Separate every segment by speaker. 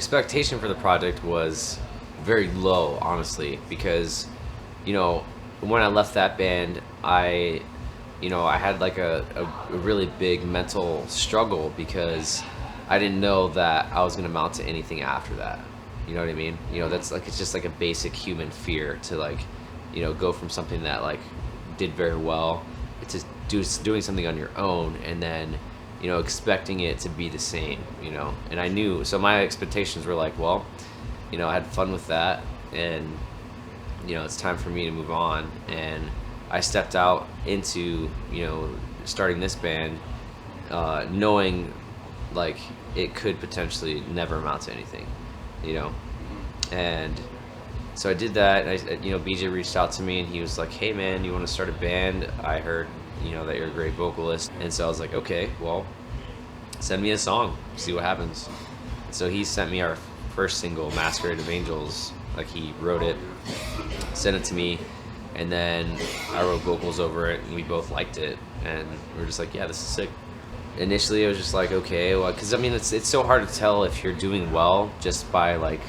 Speaker 1: expectation for the project was very low, honestly, because, you know, when I left that band, I had like a really big mental struggle because I didn't know that I was going to amount to anything after that. You know what I mean? You know, that's like, it's just like a basic human fear to like, you know, go from something that like did very well to doing something on your own, and then, you know, expecting it to be the same, you know. And I knew, so my expectations were like, well, you know, I had fun with that, and, you know, it's time for me to move on. And I stepped out into, you know, starting this band, knowing like it could potentially never amount to anything, you know. And so I did that. You know, BJ reached out to me and he was like, hey man, you want to start a band? I heard, you know, that you're a great vocalist. And so I was like, okay, well, send me a song, see what happens. So he sent me our first single, Masquerade of Angels. Like, he wrote it, sent it to me, and then I wrote vocals over it, and we both liked it, and we were just like, yeah, this is sick. Initially, it was just like, okay, well, because I mean, it's so hard to tell if you're doing well just by, like,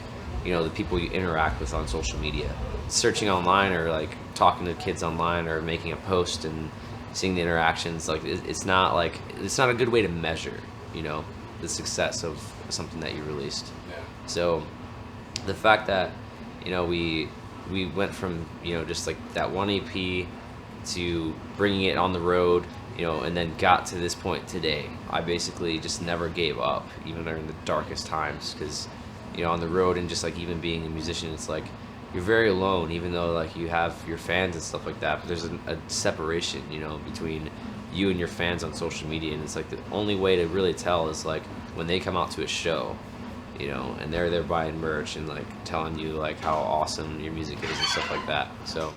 Speaker 1: you know, the people you interact with on social media. Searching online, or like talking to kids online, or making a post and seeing the interactions, like, it's not a good way to measure, you know, the success of something that you released.
Speaker 2: Yeah.
Speaker 1: So the fact that, you know, we went from, you know, just like that one EP to bringing it on the road, you know, and then got to this point today. I basically just never gave up, even during the darkest times, because, you know, on the road and just like even being a musician, it's like you're very alone, even though like you have your fans and stuff like that, but there's a separation, you know, between you and your fans on social media. And it's like the only way to really tell is like when they come out to a show, you know, and they're there buying merch and like telling you like how awesome your music is and stuff like that. So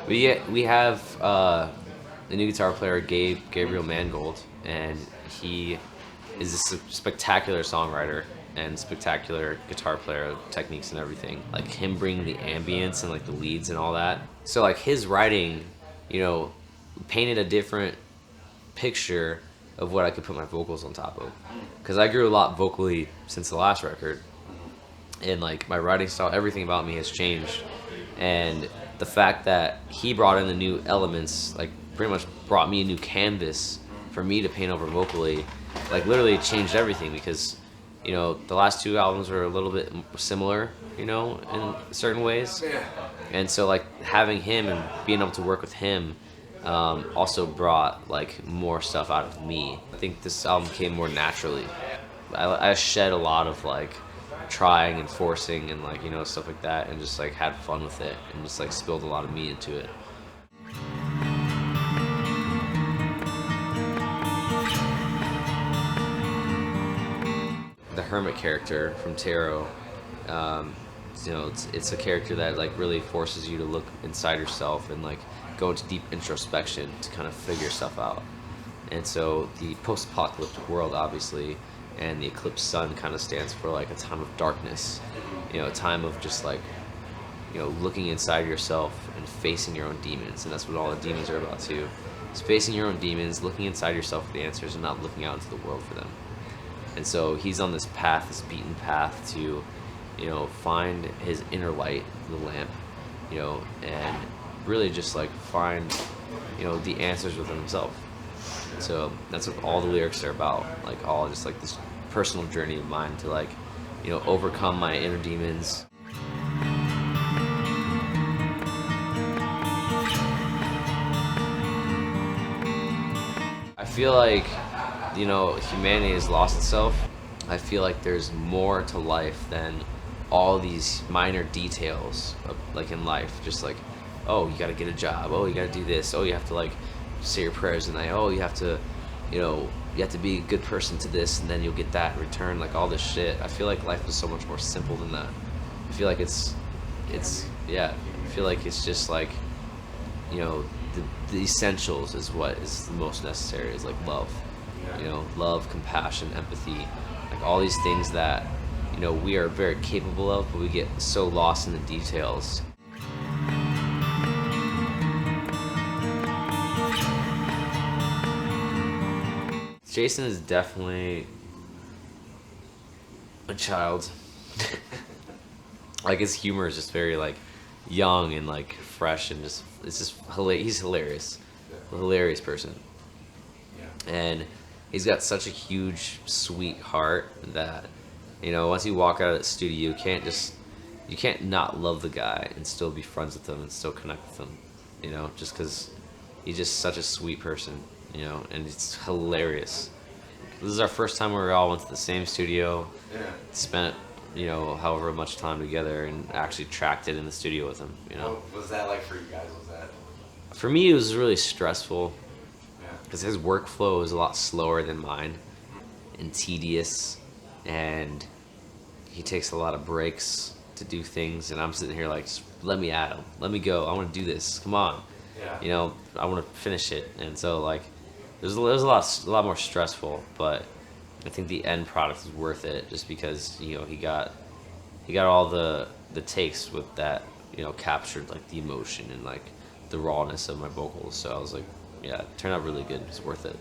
Speaker 1: we have the new guitar player, Gabriel Mangold, and he is a spectacular songwriter and spectacular guitar player, techniques and everything. Like him bringing the ambience and like the leads and all that. So like his writing, you know, painted a different picture of what I could put my vocals on top of. Because I grew a lot vocally since the last record, and like my writing style, everything about me has changed. And the fact that he brought in the new elements, like pretty much brought me a new canvas for me to paint over vocally, like literally changed everything. Because, you know, the last two albums were a little bit similar, you know, in certain ways. And so like having him and being able to work with him also brought like more stuff out of me. I think this album came more naturally. I shed a lot of like trying and forcing and like, you know, stuff like that, and just like had fun with it and just like spilled a lot of me into it. The hermit character from Tarot, you know, it's a character that like really forces you to look inside yourself and like go into deep introspection to kind of figure stuff out. And so the post-apocalyptic world, obviously, and the eclipsed sun kind of stands for like a time of darkness, you know, a time of just like, you know, looking inside yourself and facing your own demons. And that's what all the demons are about too. It's facing your own demons, looking inside yourself for the answers, and not looking out into the world for them. And so he's on this path, this beaten path to, you know, find his inner light, the lamp, you know, and really just like find, you know, the answers within himself. So that's what all the lyrics are about, like all just like this personal journey of mine to like, you know, overcome my inner demons. I feel like, you know, humanity has lost itself. I feel like there's more to life than all these minor details of, like in life, just like, oh, you gotta get a job, oh, you gotta do this, oh, you have to like say your prayers tonight, oh, you have to, you know, you have to be a good person to this and then you'll get that in return, like all this shit. I feel like life is so much more simple than that. I feel like it's yeah, I feel like it's just like, you know, the essentials is what is the most necessary, is like love, you know, love, compassion, empathy, like all these things that, you know, we are very capable of, but we get so lost in the details. Jason is definitely a child. Like, his humor is just very, like, young and, like, fresh, and just, it's just he's hilarious. A hilarious person. And he's got such a huge, sweet heart that, you know, once you walk out of the studio, you can't not love the guy and still be friends with him and still connect with him, you know, just because he's just such a sweet person, you know, and it's hilarious. This is our first time where we all went to the same studio, spent, you know, however much time together, and actually tracked it in the studio with him, you know.
Speaker 2: What was that like for you guys?
Speaker 1: For me, it was really stressful because his workflow is a lot slower than mine and tedious, and he takes a lot of breaks to do things, and I'm sitting here like, just let me at him, let me go, I want to do this, come on, you know, I want to finish it. And so, like, it was a lot more stressful, but I think the end product is worth it, just because, you know, he got all the takes with that, you know, captured, like, the emotion and, like, the rawness of my vocals. So I was like, yeah, it turned out really good. It's worth it.